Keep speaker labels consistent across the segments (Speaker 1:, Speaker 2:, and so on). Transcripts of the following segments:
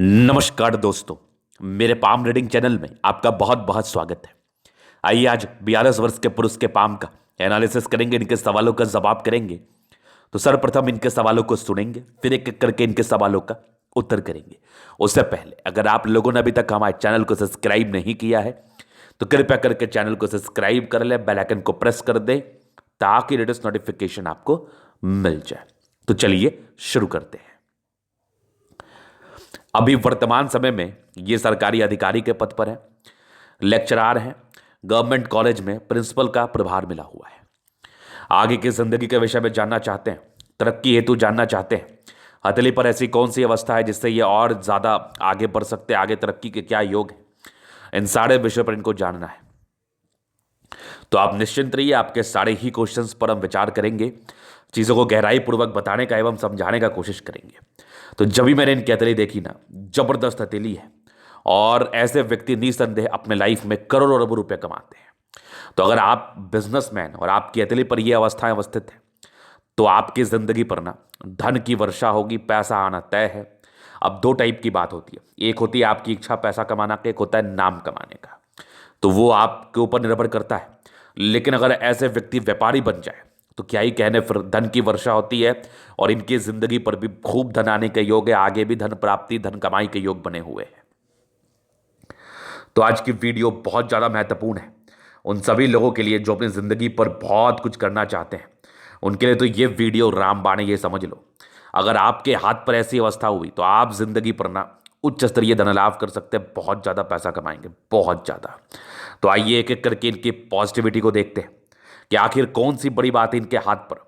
Speaker 1: नमस्कार दोस्तों, मेरे पाम रीडिंग चैनल में आपका बहुत बहुत स्वागत है। आइए आज 42 वर्ष के पुरुष के पाम का एनालिसिस करेंगे, इनके सवालों का जवाब करेंगे। तो सर्वप्रथम इनके सवालों को सुनेंगे, फिर एक एक करके इनके सवालों का उत्तर करेंगे। उससे पहले अगर आप लोगों ने अभी तक हमारे चैनल को सब्सक्राइब नहीं किया है तो कृपया करके चैनल को सब्सक्राइब कर ले, बेल आइकन को प्रेस कर दें ताकि लेटेस्ट नोटिफिकेशन आपको मिल जाए। तो चलिए शुरू करते हैं। अभी वर्तमान समय में ये सरकारी अधिकारी के पद पर है, लेक्चरार हैं, गवर्नमेंट कॉलेज में प्रिंसिपल का प्रभार मिला हुआ है। आगे की जिंदगी के विषय में जानना चाहते हैं, तरक्की हेतु जानना चाहते हैं, हथेली पर ऐसी कौन सी अवस्था है जिससे ये और ज़्यादा आगे बढ़ सकते हैं, आगे तरक्की के क्या योग है, इन सारे विषय पर इनको जानना है तो आप निश्चिंत रहिए। आपके सारे ही क्वेश्चंस पर हम विचार करेंगे, चीज़ों को गहराई पूर्वक बताने का एवं समझाने का कोशिश करेंगे। तो जब भी मैंने इनकी हथेली देखी ना, जबरदस्त हथेली है और ऐसे व्यक्ति निसंदेह अपने लाइफ में करोड़ों अरबों रुपए कमाते हैं। तो अगर आप बिजनेसमैन और आपकी हथेली पर यह अवस्थाएं अवस्थित है तो आपकी जिंदगी पर ना धन की वर्षा होगी, पैसा आना तय है। अब दो टाइप की बात होती है, एक होती है आपकी इच्छा पैसा कमाना का, एक होता है नाम कमाने का। तो वो आपके ऊपर निर्भर करता है। लेकिन अगर ऐसे व्यक्ति व्यापारी बन जाए तो क्या ही कहने, फिर धन की वर्षा होती है और इनकी जिंदगी पर भी खूब धन आने के योग है, आगे भी धन प्राप्ति धन कमाई के योग बने हुए हैं। तो आज की वीडियो बहुत ज़्यादा महत्वपूर्ण है उन सभी लोगों के लिए जो अपनी ज़िंदगी पर बहुत कुछ करना चाहते हैं। उनके लिए तो ये वीडियो रामबाण है, ये समझ लो। अगर आपके हाथ पर ऐसी अवस्था हुई तो आप जिंदगी पर ना उच्च स्तरीय धन लाभ कर सकते हैं, बहुत ज़्यादा पैसा कमाएंगे, बहुत ज़्यादा। तो आइए एक एक करके इनकी पॉजिटिविटी को देखते हैं कि आखिर कौन सी बड़ी बात है इनके हाथ पर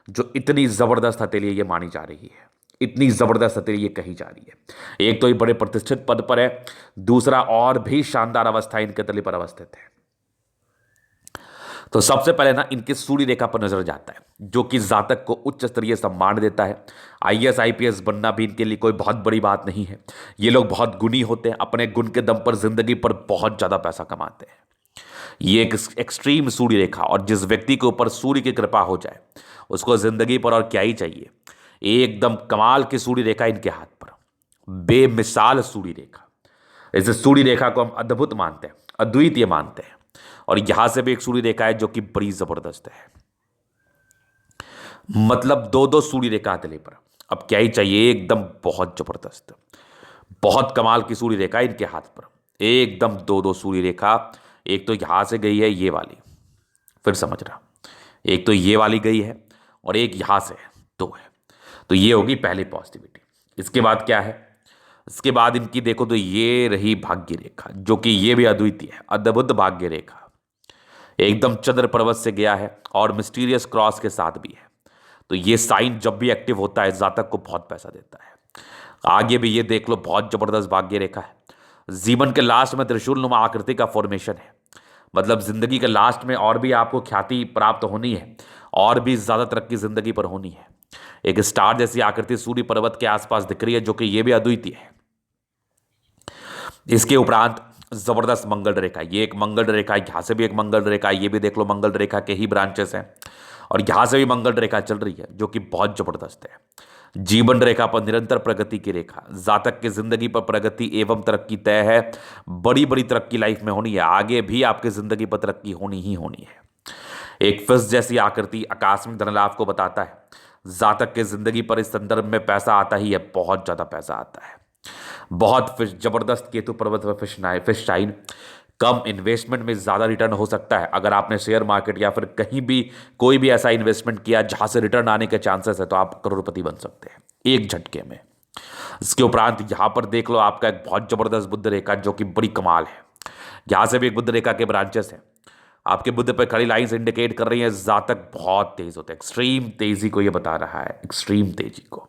Speaker 1: जो इतनी ज़बरदस्त हथेली ये मानी जा रही है, इतनी ज़बरदस्त हथेली ये कही जा रही है। एक तो ये बड़े प्रतिष्ठित पद पर है, दूसरा और भी शानदार अवस्था इनके तले पर अवस्थित है। तो सबसे पहले ना इनके सूर्य रेखा पर नजर जाता है जो कि जातक को उच्च स्तरीय सम्मान देता है। आईएएस आईपीएस बनना भी इनके लिए कोई बहुत बड़ी बात नहीं है। ये लोग बहुत गुणी होते हैं, अपने गुण के दम पर जिंदगी पर बहुत ज़्यादा पैसा कमाते हैं। ये एक एक्सट्रीम सूर्य रेखा, और जिस व्यक्ति के ऊपर सूर्य की कृपा हो जाए उसको जिंदगी पर और क्या ही चाहिए। एकदम कमाल की सूर्य रेखा इनके हाथ पर, बेमिसाल सूर्य रेखा। इस सूर्य रेखा को हम अद्भुत मानते हैं, अद्वितीय मानते हैं। और यहां से भी एक सूर्य रेखा है जो कि बड़ी जबरदस्त है, मतलब दो दो सूर्य रेखा हथेली पर। अब क्या ही चाहिए, एकदम बहुत जबरदस्त, बहुत कमाल की सूर्य रेखा इनके हाथ पर। एकदम दो दो सूर्य रेखा, एक तो यहां से गई है ये वाली, फिर समझ रहा, एक तो ये वाली गई है और एक यहां से दो है। तो ये होगी पहली पॉजिटिविटी। इसके बाद क्या है, इसके बाद इनकी देखो तो ये रही भाग्य रेखा, जो कि ये भी अद्वितीय है, अद्भुत भाग्य रेखा। एकदम चंद्र पर्वत से गया है और मिस्टीरियस क्रॉस के साथ भी है। तो ये साइन जब भी एक्टिव होता है जातक को बहुत पैसा देता है। आगे भी ये देख लो, बहुत जबरदस्त भाग्य रेखा है। जीवन के लास्ट में त्रिशूल नुमा आकृति का फॉर्मेशन है, मतलब जिंदगी के लास्ट में और भी आपको ख्याति प्राप्त होनी है और भी ज्यादा तरक्की जिंदगी पर होनी है। एक स्टार जैसी आकृति सूर्य पर्वत के आसपास दिख रही है जो कि ये भी अद्वितीय है। इसके उपरांत जबरदस्त मंगल रेखा, ये एक मंगल रेखा, यहां से भी एक मंगल रेखा, ये भी देख लो मंगल रेखा के ही ब्रांचेस हैं। और यहां से भी मंगल रेखा चल रही है जो कि बहुत जबरदस्त है। जीवन रेखा पर निरंतर प्रगति की रेखा, जातक की जिंदगी पर प्रगति एवं तरक्की तय है। बड़ी बड़ी तरक्की लाइफ में होनी है, आगे भी आपकी जिंदगी पर तरक्की होनी ही होनी है। एक फिश जैसी आकृति आकस्मिक धन लाभ को बताता है। जातक के जिंदगी पर इस संदर्भ में पैसा आता ही है, बहुत ज्यादा पैसा आता है। बहुत फिश जबरदस्त केतु पर्वत में फिश साइन, कम इन्वेस्टमेंट में ज्यादा रिटर्न हो सकता है। अगर आपने शेयर मार्केट या फिर कहीं भी कोई भी ऐसा इन्वेस्टमेंट किया जहां से रिटर्न आने के चांसेस है तो आप करोड़पति बन सकते हैं एक झटके में। इसके उपरांत यहां पर देख लो आपका एक बहुत जबरदस्त बुद्ध रेखा जो कि बड़ी कमाल है। यहां से भी एक बुद्ध रेखा के ब्रांचेस हैं। आपके बुद्ध पर खड़ी लाइंस इंडिकेट कर रही है जातक बहुत तेज होते हैं, एक्सट्रीम तेजी को ये बता रहा है, एक्सट्रीम तेजी को।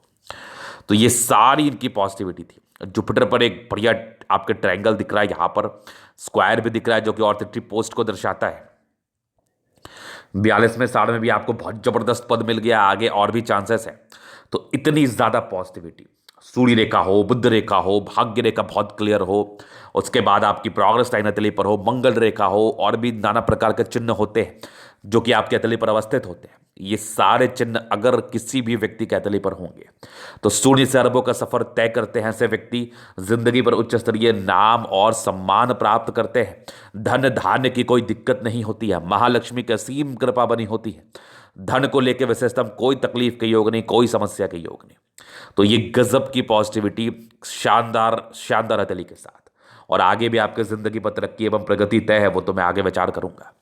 Speaker 1: तो ये सारी इनकी पॉजिटिविटी थी। जुपिटर पर एक बढ़िया आपके ट्रायंगल दिख रहा है, यहां पर स्क्वायर भी दिख रहा है जो कि ऑर्थोट्री पोस्ट को दर्शाता है। 42वें साल में भी आपको बहुत जबरदस्त पद मिल गया, आगे और भी चांसेस है। तो इतनी ज्यादा पॉजिटिविटी, सूर्य रेखा हो, बुद्ध रेखा हो, भाग्य रेखा बहुत क्लियर हो, उसके बाद आपकी प्रोग्रेस लाइन हथेली पर हो, मंगल रेखा हो, और भी नाना प्रकार के चिन्ह होते हैं जो कि आपके हथेली पर अवस्थित होते हैं। ये सारे चिन्ह अगर किसी भी व्यक्ति के हथेली पर होंगे तो शून्य से अरबों का सफर तय करते हैं ऐसे व्यक्ति। जिंदगी पर उच्च स्तरीय नाम और सम्मान प्राप्त करते हैं। धन धान्य की कोई दिक्कत नहीं होती है। महालक्ष्मी की असीम कृपा बनी होती है। धन को लेकर विशेषतम कोई तकलीफ के योग नहीं, कोई समस्या के योग नहीं। तो ये गजब की पॉजिटिविटी, शानदार शानदार हथेली के साथ। और आगे भी आपके जिंदगी पर तरक्की एवं प्रगति तय है, वो तो मैं आगे विचार करूंगा।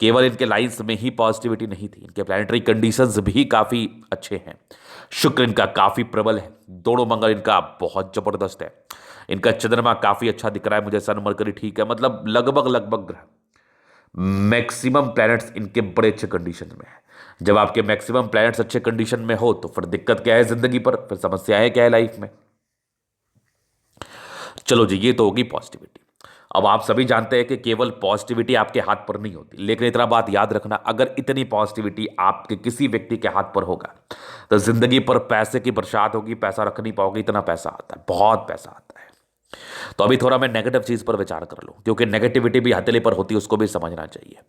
Speaker 1: केवल इनके लाइंस में ही पॉजिटिविटी नहीं थी, इनके प्लैनेटरी कंडीशंस भी काफी अच्छे हैं। शुक्र इनका काफी प्रबल है, दोनों मंगल इनका बहुत जबरदस्त है। इनका चंद्रमा काफी अच्छा दिख रहा है मुझे, सन मरकरी ठीक है, मतलब लगभग लगभग ग्रह मैक्सिमम प्लैनेट्स इनके बड़े अच्छे कंडीशन में है। जब आपके मैक्सिमम प्लैनेट्स अच्छे कंडीशन में हो तो फिर दिक्कत क्या है जिंदगी पर, फिर समस्याएं क्या है लाइफ में। चलो जी, ये तो होगी पॉजिटिविटी। अब आप सभी जानते हैं कि केवल पॉजिटिविटी आपके हाथ पर नहीं होती, लेकिन इतना बात याद रखना, अगर इतनी पॉजिटिविटी आपके किसी व्यक्ति के हाथ पर होगा तो जिंदगी पर पैसे की बरसात होगी, पैसा रख नहीं पाओगे, इतना पैसा आता है, बहुत पैसा आता है। तो अभी थोड़ा मैं नेगेटिव चीज पर विचार कर लूं, क्योंकि नेगेटिविटी भी हथेली पर होती है, उसको भी समझना चाहिए।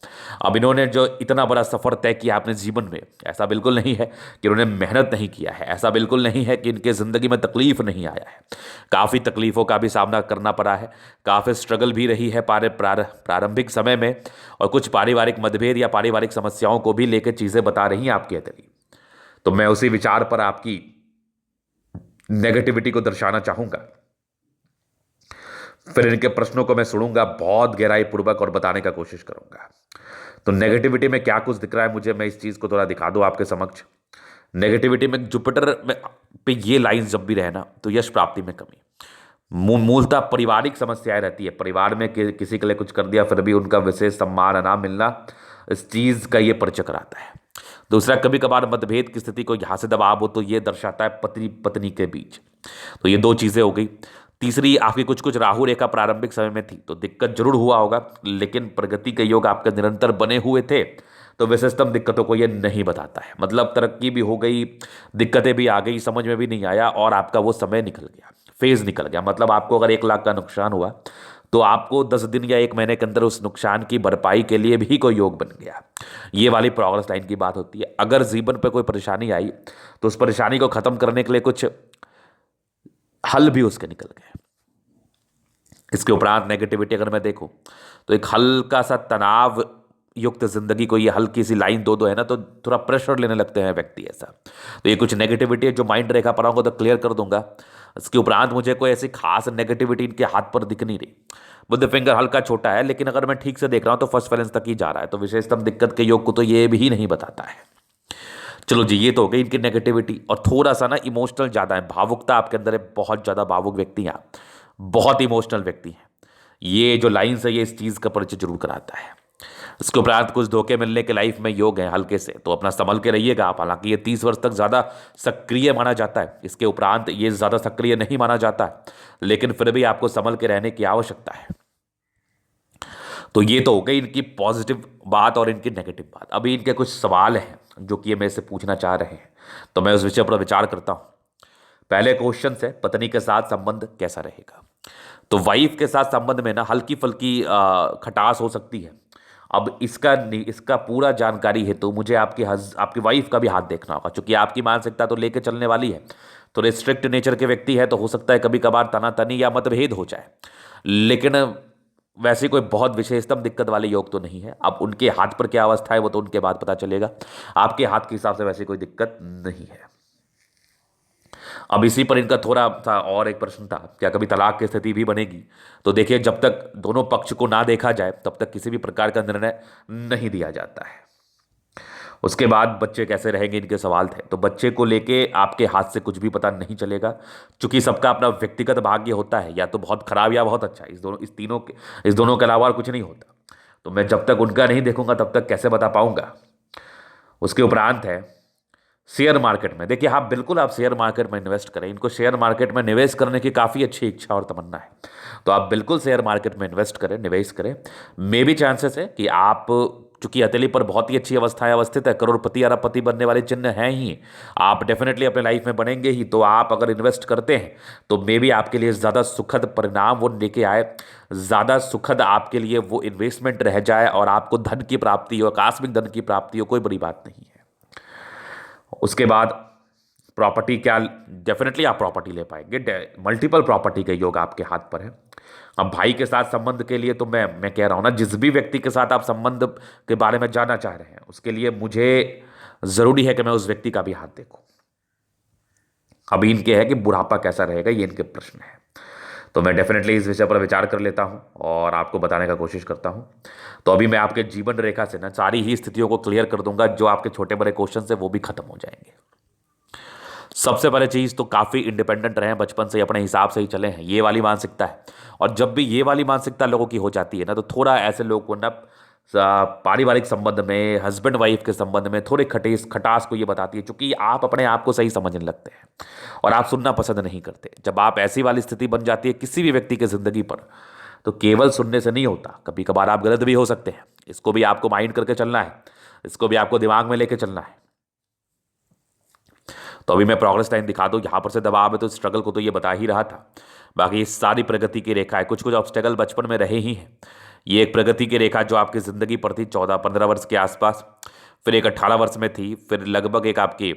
Speaker 1: अब इन्होंने जो इतना बड़ा सफर तय किया अपने जीवन में, ऐसा बिल्कुल नहीं है कि इन्होंने मेहनत नहीं किया है, ऐसा बिल्कुल नहीं है कि इनके जिंदगी में तकलीफ नहीं आया है। काफी तकलीफों का भी सामना करना पड़ा है, काफी स्ट्रगल भी रही है प्रारंभिक समय में, और कुछ पारिवारिक मतभेद या पारिवारिक समस्याओं को भी लेकर चीजें बता रही हैं आपकी हथेली। तो मैं उसी विचार पर आपकी नेगेटिविटी को दर्शाना चाहूंगा। फिर इनके प्रश्नों को मैं सुनूंगा बहुत गहराई पूर्वक और बताने का कोशिश करूंगा। तो नेगेटिविटी में क्या कुछ दिख रहा है मुझे, मैं इस चीज को थोड़ा दिखा दूं आपके समक्ष। नेगेटिविटी में जुपिटर में पे ये लाइन जब भी रहे ना तो यश प्राप्ति में कमी, मूलतः पारिवारिक समस्याएं रहती है। परिवार में किसी के लिए कुछ कर दिया फिर भी उनका विशेष सम्मान ना मिलना, इस चीज का ये परिचय कराता है। दूसरा, कभी कभार मतभेद की स्थिति को यहां से दबाव हो तो ये दर्शाता है पति पत्नी के बीच। तो ये दो चीजें हो गई। तीसरी, आपकी कुछ कुछ राहु रेखा प्रारंभिक समय में थी तो दिक्कत जरूर हुआ होगा, लेकिन प्रगति के योग आपके निरंतर बने हुए थे तो विशेषतम दिक्कतों को ये नहीं बताता है। मतलब तरक्की भी हो गई, दिक्कतें भी आ गई, समझ में भी नहीं आया और आपका वो समय निकल गया, फेज निकल गया। मतलब आपको अगर 1 लाख का नुकसान हुआ तो आपको 10 दिन या 1 महीने के अंदर उस नुकसान की भरपाई के लिए भी कोई योग बन गया। ये वाली प्रोग्रेस लाइन की बात होती है। अगर जीवन पर कोई परेशानी आई तो उस परेशानी को खत्म करने के लिए कुछ हल भी उसके निकल गए। इसके उपरांत नेगेटिविटी अगर मैं देखूं तो एक हल्का सा तनाव युक्त जिंदगी को, ये हल्की सी लाइन दो है ना तो थोड़ा प्रेशर लेने लगते हैं व्यक्ति ऐसा। तो ये कुछ नेगेटिविटी है जो माइंड रेखा पर आऊंगा तो क्लियर कर दूंगा। इसके उपरांत मुझे कोई ऐसी खास नेगेटिविटी इनके हाथ पर दिख नहीं रही। बुद्ध फिंगर हल्का छोटा है, लेकिन अगर मैं ठीक से देख रहा हूं तो फर्स्ट बैलेंस तक ही जा रहा है, तो विशेषतम दिक्कत के योग को तो ये भी नहीं बताता है। चलो जी, ये तो हो गई इनकी नेगेटिविटी। और थोड़ा सा ना इमोशनल ज्यादा है, भावुकता आपके अंदर है, बहुत ज्यादा भावुक व्यक्ति हैं, बहुत इमोशनल व्यक्ति हैं। ये जो लाइन्स है ये इस चीज का परिचय जरूर कराता है। इसके उपरांत कुछ धोखे मिलने के लाइफ में योग है हल्के से, तो अपना संभल के रहिएगा आप। हालांकि ये 30 वर्ष तक ज्यादा सक्रिय माना जाता है, इसके उपरांत ये ज्यादा सक्रिय नहीं माना जाता है, लेकिन फिर भी आपको संभल के रहने की आवश्यकता है। तो ये तो हो गई इनकी पॉजिटिव बात और इनकी नेगेटिव बात। अभी इनके कुछ सवाल हैं जो कि ये मेरे से पूछना चाह रहे हैं, तो मैं उस विषय पर विचार करता हूं। पहले क्वेश्चन है, पत्नी के साथ संबंध कैसा रहेगा। तो वाइफ के साथ संबंध में ना हल्की फुल्की खटास हो सकती है। अब इसका पूरा जानकारी है तो मुझे आपकी वाइफ का भी हाथ देखना होगा, क्योंकि आपकी मानसिकता तो लेके चलने वाली है। तो रिस्ट्रिक्ट नेचर के व्यक्ति है तो हो सकता है कभी कभार तनातनी या मतभेद हो जाए, लेकिन वैसे कोई बहुत विशेषतम दिक्कत वाले योग तो नहीं है। अब उनके हाथ पर क्या अवस्था है वो तो उनके बाद पता चलेगा। आपके हाथ के हिसाब से वैसे कोई दिक्कत नहीं है। अब इसी पर इनका थोड़ा सा और एक प्रश्न था, क्या कभी तलाक की स्थिति भी बनेगी। तो देखिए, जब तक दोनों पक्ष को ना देखा जाए तब तक किसी भी प्रकार का निर्णय नहीं दिया जाता है। उसके बाद बच्चे कैसे रहेंगे इनके सवाल थे। तो बच्चे को लेके आपके हाथ से कुछ भी पता नहीं चलेगा, क्योंकि सबका अपना व्यक्तिगत भाग्य होता है, या तो बहुत खराब या बहुत अच्छा। इस दोनों के अलावा और कुछ नहीं होता। तो मैं जब तक उनका नहीं देखूंगा तब तक कैसे बता पाऊंगा। उसके उपरांत है शेयर मार्केट में। देखिए, हाँ बिल्कुल, आप शेयर मार्केट में इन्वेस्ट करें। इनको शेयर मार्केट में निवेश करने की काफ़ी अच्छी इच्छा और तमन्ना है, तो आप बिल्कुल शेयर मार्केट में इन्वेस्ट करें, निवेश करें। मे भी चांसेस है कि आप, चूंकि हथेली पर बहुत ही अच्छी अवस्थाएं अवस्थित है, करोड़पति अरबपति बनने वाले चिन्ह हैं ही, आप डेफिनेटली अपने लाइफ में बनेंगे ही। तो आप अगर इन्वेस्ट करते हैं तो मे भी आपके लिए ज़्यादा सुखद परिणाम वो लेके आए, ज़्यादा सुखद आपके लिए वो इन्वेस्टमेंट रह जाए और आपको धन की प्राप्ति हो, आकस्मिक धन की प्राप्ति हो, कोई बड़ी बात नहीं है। उसके बाद प्रॉपर्टी क्या, डेफिनेटली आप प्रॉपर्टी ले पाएंगे, मल्टीपल प्रॉपर्टी का योग आपके हाथ पर है। अब भाई के साथ संबंध के लिए तो मैं कह रहा हूं ना, जिस भी व्यक्ति के साथ आप संबंध के बारे में जानना चाह रहे हैं उसके लिए मुझे जरूरी है कि मैं उस व्यक्ति का भी हाथ देखूं। अभी इनके है कि बुढ़ापा कैसा रहेगा, ये इनके प्रश्न है। तो मैं डेफिनेटली इस विषय पर विचार कर लेता हूं और आपको बताने का कोशिश करता हूं। तो अभी मैं आपके जीवन रेखा से ना सारी ही स्थितियों को क्लियर कर दूंगा, जो आपके छोटे बड़े क्वेश्चन है वो भी खत्म हो जाएंगे। सबसे पहले चीज तो काफी इंडिपेंडेंट रहे, बचपन से ही अपने हिसाब से ही चले हैं, ये वाली मानसिकता है। और जब भी ये वाली मानसिकता लोगों की हो जाती है ना, तो थोड़ा ऐसे लोग को ना पारिवारिक संबंध में, हस्बैंड वाइफ के संबंध में थोड़े खटास को ये बताती है, क्योंकि आप अपने आप को सही समझने लगते हैं और आप सुनना पसंद नहीं करते। जब आप ऐसी वाली स्थिति बन जाती है किसी भी व्यक्ति की जिंदगी पर, तो केवल सुनने से नहीं होता, कभी कभार आप गलत भी हो सकते हैं। इसको भी आपको माइंड करके चलना है, इसको भी आपको दिमाग में लेके चलना है। तो अभी मैं प्रोग्रेस लाइन दिखा दूं, यहां पर से दबाव है तो स्ट्रगल को तो ये बता ही रहा था। बाकी सारी प्रगति की रेखा है, कुछ कुछ ऑब्स्टेकल बचपन में रहे ही हैं। ये एक प्रगति की रेखा जो आपकी जिंदगी पर थी 14-15 वर्ष के आसपास, फिर एक 18 वर्ष में थी, फिर लगभग एक आपकी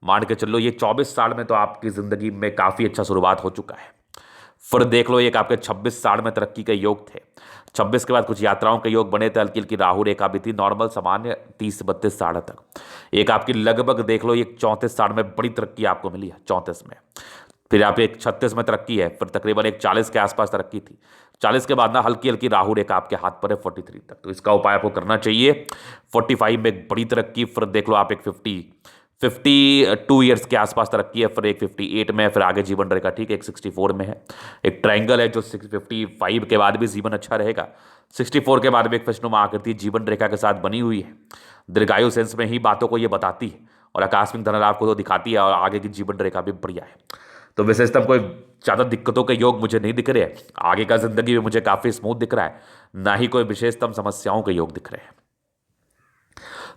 Speaker 1: मान के चलो ये 24 साल में तो आपकी जिंदगी में काफी अच्छा शुरुआत हो चुका है। फिर देख लो एक आपके 26 साल में तरक्की के योग थे। 26 के बाद कुछ यात्राओं के योग बने थे, हल्की हल्की राहु रेखा भी थी, नॉर्मल सामान्य 30 से 32 साल तक। एक आपकी लगभग देख लो एक 34 साल में बड़ी तरक्की आपको मिली है, 34 में। फिर आप एक 36 में तरक्की है, फिर तकरीबन एक 40 के आसपास तरक्की थी। 40 के बाद ना हल्की हल्की राहु रेखा आपके हाथ पर है 43 तक, तो इसका उपाय आपको करना चाहिए। 45 में एक बड़ी तरक्की, फिर देख लो आप एक 52 ईयर्स के आसपास तरक्की है, फिर एक 58 में, फिर आगे जीवन रेखा ठीक है, एक 64 में है। एक ट्रायंगल है जो 55 के बाद भी जीवन अच्छा रहेगा, 64 के बाद भी एक प्रश्नुमा आकृति जीवन रेखा के साथ बनी हुई है। दीर्घायु सेंस में ही बातों को ये बताती है और आकस्मिक धन लाभ को तो दिखाती है, और आगे की जीवन रेखा भी बढ़िया है। तो विशेषतः कोई ज़्यादा दिक्कतों के योग मुझे नहीं दिख रहे हैं, आगे का जिंदगी में मुझे काफ़ी स्मूथ दिख रहा है, ना ही कोई विशेषतम समस्याओं के योग दिख रहे हैं।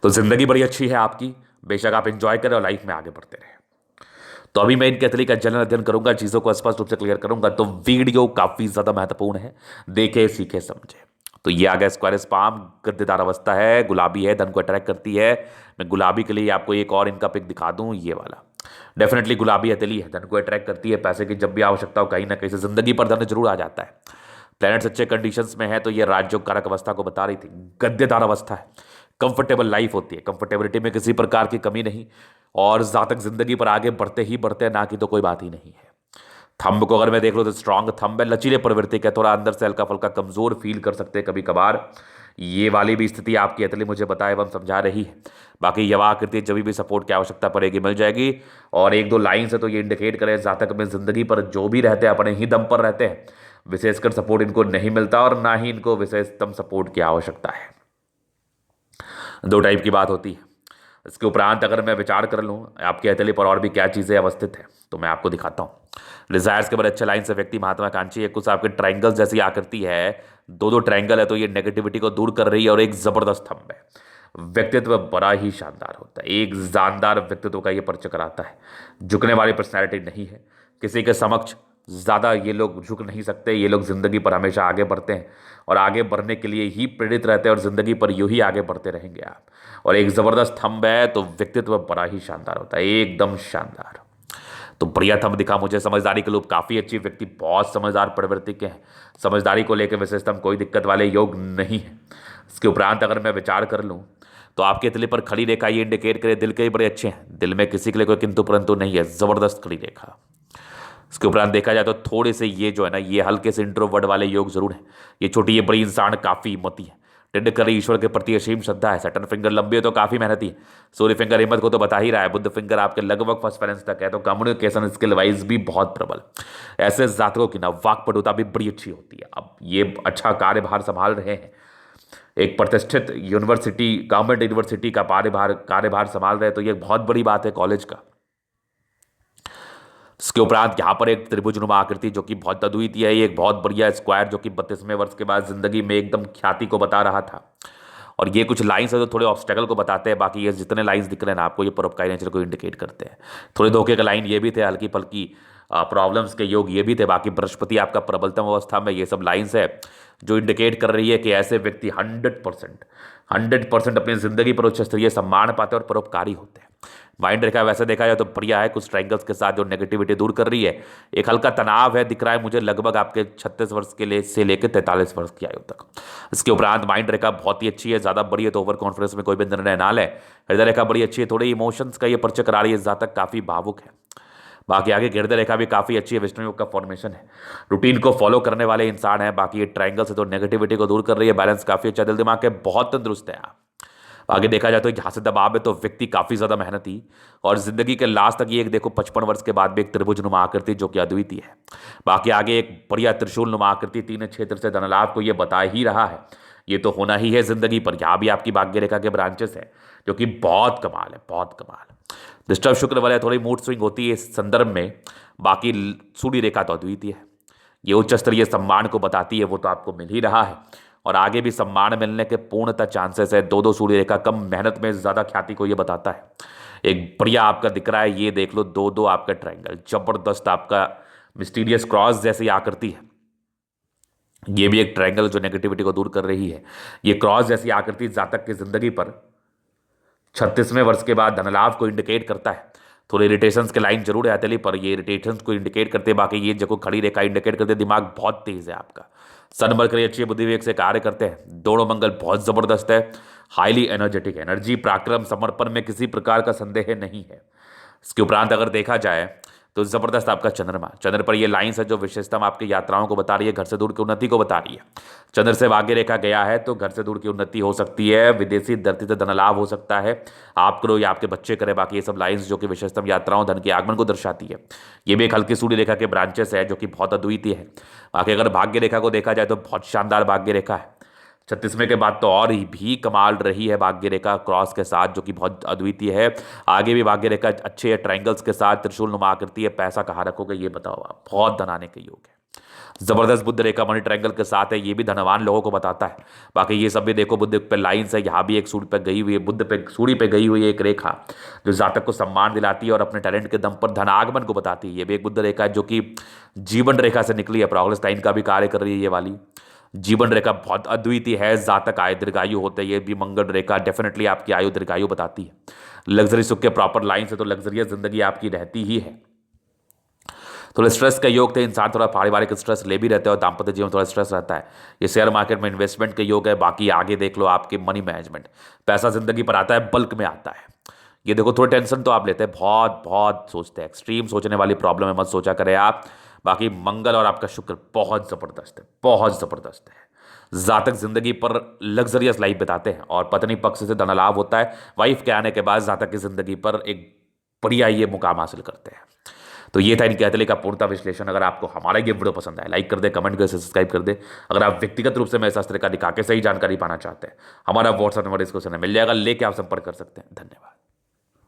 Speaker 1: तो जिंदगी बड़ी अच्छी है आपकी, बेशक आप इंजॉय करें और लाइफ में आगे बढ़ते रहें। तो अभी मैं इनके तरीके का जनरल अध्ययन करूंगा, चीज़ों को स्पष्ट रूप से क्लियर करूंगा। तो वीडियो काफ़ी ज़्यादा महत्वपूर्ण है, देखे सीखे समझे। तो ये आ गया स्क्वायर स्पाम, गद्देदार अवस्था है, गुलाबी है, धन को अट्रैक्ट करती है। मैं गुलाबी के लिए आपको एक और इनका पिक दिखा दूं, ये वाला डेफिनेटली गुलाबी हथेली है, धन को अट्रैक्ट करती है। पैसे की जब भी आवश्यकता हो कहीं ना कहीं से जिंदगी पर धन जरूर आ जाता है। प्लैनेट्स अच्छे कंडीशंस में है, तो ये राजयोग कारक अवस्था को बता रही थी। गद्देदार अवस्था है, कंफर्टेबल लाइफ होती है, कंफर्टेबिलिटी में किसी प्रकार की कमी नहीं, और जहाँ तक जिंदगी पर आगे बढ़ते ही बढ़ते हैं, ना कि तो कोई बात ही नहीं है। थंब को अगर मैं देख लो तो स्ट्रांग थंब है, लचीले प्रवृत्ति का, थोड़ा अंदर से हल्का फुल्का कमजोर फील कर सकते हैं कभी कभार। ये वाली भी स्थिति आपकी हथेली मुझे बताए एवं समझा रही है। बाकी यवा आकृति जब भी सपोर्ट की आवश्यकता पड़ेगी मिल जाएगी। और एक दो लाइन से तो ये इंडिकेट करें, जहाँ तक में जिंदगी पर जो भी रहते हैं अपने ही दम पर रहते हैं, विशेषकर सपोर्ट इनको नहीं मिलता और ना ही इनको विशेषतम सपोर्ट की आवश्यकता है। दो टाइप की बात होती है। इसके उपरांत अगर मैं विचार कर लूँ आपकी हथेली पर और भी क्या चीज़ें अवस्थित है, तो मैं आपको दिखाता हूँ। डिजायर्स के बड़े अच्छे लाइन से व्यक्ति महत्वाकांक्षी है, कुछ आपके ट्रायंगल्स जैसी आकृति है, दो ट्रायंगल है, तो ये नेगेटिविटी को दूर कर रही है। और एक जबरदस्त स्तंभ है, व्यक्तित्व बड़ा ही शानदार होता है, एक जानदार व्यक्तित्व का ये परिचय कराता है। झुकने वाली पर्सनैलिटी नहीं है, किसी के समक्ष ज़्यादा ये लोग झुक नहीं सकते। ये लोग जिंदगी पर हमेशा आगे बढ़ते हैं और आगे बढ़ने के लिए ही प्रेरित रहते हैं, और जिंदगी पर यूं ही आगे बढ़ते रहेंगे आप। और एक जबरदस्त थंब है, तो व्यक्तित्व बड़ा ही शानदार होता है, एकदम शानदार। तो बढ़िया थंब दिखा मुझे। समझदारी के लोग काफ़ी अच्छी, व्यक्ति बहुत समझदार प्रवृत्ति के हैं, समझदारी को लेकर विशेषतम कोई दिक्कत वाले योग नहीं है। इसके उपरांत अगर मैं विचार कर लूँ तो आपके हथेली पर खड़ी रेखा ये इंडिकेट करे दिल के ही बड़े अच्छे हैं, दिल में किसी के लिए कोई किंतु परंतु नहीं है, जबरदस्त खड़ी रेखा। इसके उपरांत देखा जाए तो थोड़े से ये जो है ना, ये हल्के से इंट्रोवर्ट वाले योग जरूर है। ये छोटी ये बड़ी इंसान काफ़ी हिम्मती है, टिंडकर ईश्वर के प्रति असीम श्रद्धा है। सैटर्न फिंगर लंबी है तो काफ़ी मेहनती है। सूर्य फिंगर हिम्मत को तो बता ही रहा है। बुद्ध फिंगर आपके लगभग फर्स्ट बैलेंस तक है, तो कम्युनिकेशन स्किल वाइज भी बहुत प्रबल। ऐसे जातकों की ना वाक्पटुता भी बड़ी अच्छी होती है। अब ये अच्छा कार्यभार संभाल रहे हैं, एक प्रतिष्ठित यूनिवर्सिटी, गवर्नमेंट यूनिवर्सिटी का कार्यभार संभाल रहे हैं, तो ये बहुत बड़ी बात है कॉलेज का। इसके उपरांत यहाँ पर एक त्रिभुजनुमा आकृति जो कि बहुत अद्वितीय है, एक बहुत बढ़िया स्क्वायर जो कि 32वें वर्ष के बाद जिंदगी में एकदम ख्याति को बता रहा था। और ये कुछ लाइंस है जो थोड़े ऑब्स्टेकल को बताते हैं, बाकी ये जितने लाइंस दिख रहे हैं ना आपको, ये परोपकारी नेचर को इंडिकेट करते हैं। थोड़े धोखे का लाइन ये भी थे, हल्की फल्की प्रॉब्लम्स के योग ये भी थे। बाकी बृहस्पति आपका प्रबलतम अवस्था में, ये सब लाइंस है जो इंडिकेट कर रही है कि ऐसे व्यक्ति 100% अपनी जिंदगी पर उच्च स्तरीय सम्मान पाते हैं और परोपकारी होते हैं। माइंड रेखा वैसे देखा जाए तो बढ़िया है, कुछ ट्रायंगल्स के साथ जो नेगेटिविटी दूर कर रही है। एक हल्का तनाव है दिख रहा है मुझे लगभग आपके 36 वर्ष के लिए से लेकर 43 वर्ष की आयु तक। इसके उपरांत माइंड रेखा बहुत ही अच्छी है, ज़्यादा बड़ी है तो ओवर कॉन्फिडेंस में कोई भी निर्णय ना ले। हृदय रेखा बड़ी अच्छी है, थोड़ी इमोशंस का ये परिचय करा रही है, जातक काफ़ी भावुक है। बाकी आगे हृदय रेखा भी काफ़ी अच्छी है, विष्णु योग का फॉर्मेशन है, रूटीन को फॉलो करने वाले इंसान है। बाकी ये ट्रायंगल से तो नेगेटिविटी को दूर कर रही है, बैलेंस काफ़ी अच्छा, दिल दिमाग के बहुत तंदुरुस्त है आप। आगे देखा जाए तो जहाँ से दबाव है तो व्यक्ति काफ़ी ज़्यादा मेहनती और जिंदगी के लास्ट तक ये एक देखो 55 वर्ष के बाद भी एक त्रिभुज नुमा आकृति जो कि अद्वितीय है। बाकी आगे एक बढ़िया त्रिशूल नुमा आकृति तीन क्षेत्र से धनलाभ को ये बता ही रहा है, ये तो होना ही है जिंदगी पर। यहाँ भी आपकी भाग्य रेखा के ब्रांचेस है जो कि बहुत कमाल है, बहुत कमाल। डिस्टर्ब शुक्र वाले थोड़ी मूड स्विंग होती है इस संदर्भ में। बाकी सूर्य रेखा तो अद्वितीय है, ये उच्च स्तरीय सम्मान को बताती है, वो तो आपको मिल ही रहा है और आगे भी सम्मान मिलने के पूर्णतः चांसेस है। दो सूर्य रेखा कम मेहनत में ज़्यादा ख्याति को ये बताता है। एक बढ़िया आपका दिख रहा है, ये देख लो दो आपका ट्रायंगल, जबरदस्त आपका मिस्टीरियस क्रॉस जैसी आकृति है। ये भी एक ट्रायंगल जो नेगेटिविटी को दूर कर रही है। ये क्रॉस जैसी आकृति जातक की जिंदगी पर 36वें वर्ष के बाद धनलाभ को इंडिकेट करता है। थोड़े इरिटेशंस के लाइन जरूर है हथेली पर, ये इरिटेशंस को इंडिकेट करते हैं। बाकी ये जगह खड़ी रेखा इंडिकेट करते हैं दिमाग बहुत तेज है आपका। सन मरकरी अच्छी बुद्धि विवेक से कार्य करते हैं। दोनों मंगल बहुत जबरदस्त है, हाईली एनर्जेटिक एनर्जी, पराक्रम समर्पण में किसी प्रकार का संदेह नहीं है। इसके उपरांत अगर देखा जाए तो जबरदस्त आपका चंद्रमा, चंद्र पर ये लाइन्स है जो विशेषतम आपकी यात्राओं को बता रही है, घर से दूर की उन्नति को बता रही है। चंद्र से भाग्य रेखा गया है तो घर से दूर की उन्नति हो सकती है, विदेशी धरती से धन लाभ हो सकता है, आप करो या आपके बच्चे करें। बाकी ये सब लाइन्स जो कि विशेषतम यात्राओं धन के आगमन को दर्शाती है। ये भी एक हल्की सूर्य रेखा के ब्रांचेस है जो कि बहुत अद्वितीय है। बाकी अगर भाग्य रेखा को देखा जाए तो बहुत शानदार भाग्य रेखा है। 36वें के बाद तो और ही भी कमाल रही है भाग्य रेखा क्रॉस के साथ जो कि बहुत अद्वितीय है। आगे भी भाग्य रेखा अच्छे है, ट्रायंगल्स के साथ त्रिशूल नुमा आकृति है। पैसा कहाँ रखोगे ये बताओ आप, बहुत धन आने के योग है। जबरदस्त बुद्ध रेखा मणि ट्रायंगल के साथ है, ये भी धनवान लोगों को बताता है। बाकी ये सब भी देखो बुद्ध पे लाइन्स है, यहाँ भी एक सूर्य पे गई हुई है, बुद्ध पे सूर्य पे गई हुई है एक रेखा जो जातक को सम्मान दिलाती है और अपने टैलेंट के दम पर धन आगमन को बताती है। ये भी एक बुद्ध रेखा है जो कि जीवन रेखा से निकली है, प्रॉग्रेस्टाइन का भी कार्य कर रही है। ये वाली जीवन रेखा बहुत अद्वितीय है, जातक आय दीर्घायु होते हैं। ये भी मंगल रेखा डेफिनेटली आपकी आयु दीर्घायु बताती है। लग्जरी सुख के प्रॉपर लाइन से तो लग्जरियस जिंदगी आपकी रहती ही है। थोड़ा स्ट्रेस का योग थे, इंसान थोड़ा पारिवारिक स्ट्रेस ले भी रहते हैं और दाम्पत्य जीवन थोड़ा स्ट्रेस रहता है। ये शेयर मार्केट में इन्वेस्टमेंट के योग है। बाकी आगे देख लो आपके मनी मैनेजमेंट, पैसा जिंदगी पर आता है, बल्क में आता है। ये देखो थोड़ा टेंशन तो आप लेते हैं, बहुत बहुत सोचते हैं, एक्सट्रीम सोचने वाली प्रॉब्लम है, मत सोचा करें आप। बाकी मंगल और आपका शुक्र बहुत ज़बरदस्त है, बहुत ज़बरदस्त है। जातक जिंदगी पर लग्जरियस लाइफ बिताते हैं और पत्नी पक्ष से धन लाभ होता है। वाइफ के आने के बाद जातक की जिंदगी पर एक बढ़िया ये मुकाम हासिल करते हैं। तो ये था इनके हथेली का पूर्णता विश्लेषण। अगर आपको हमारा ये वीडियो पसंद आए लाइक कर दे, कमेंट कर, सब्सक्राइब कर दे। अगर आप व्यक्तिगत रूप से मेरे शास्त्र का दिखा के सही जानकारी पाना चाहते हैं, हमारा व्हाट्सएप नंबर इसको मिल जाएगा, लेके आप संपर्क कर सकते हैं। धन्यवाद।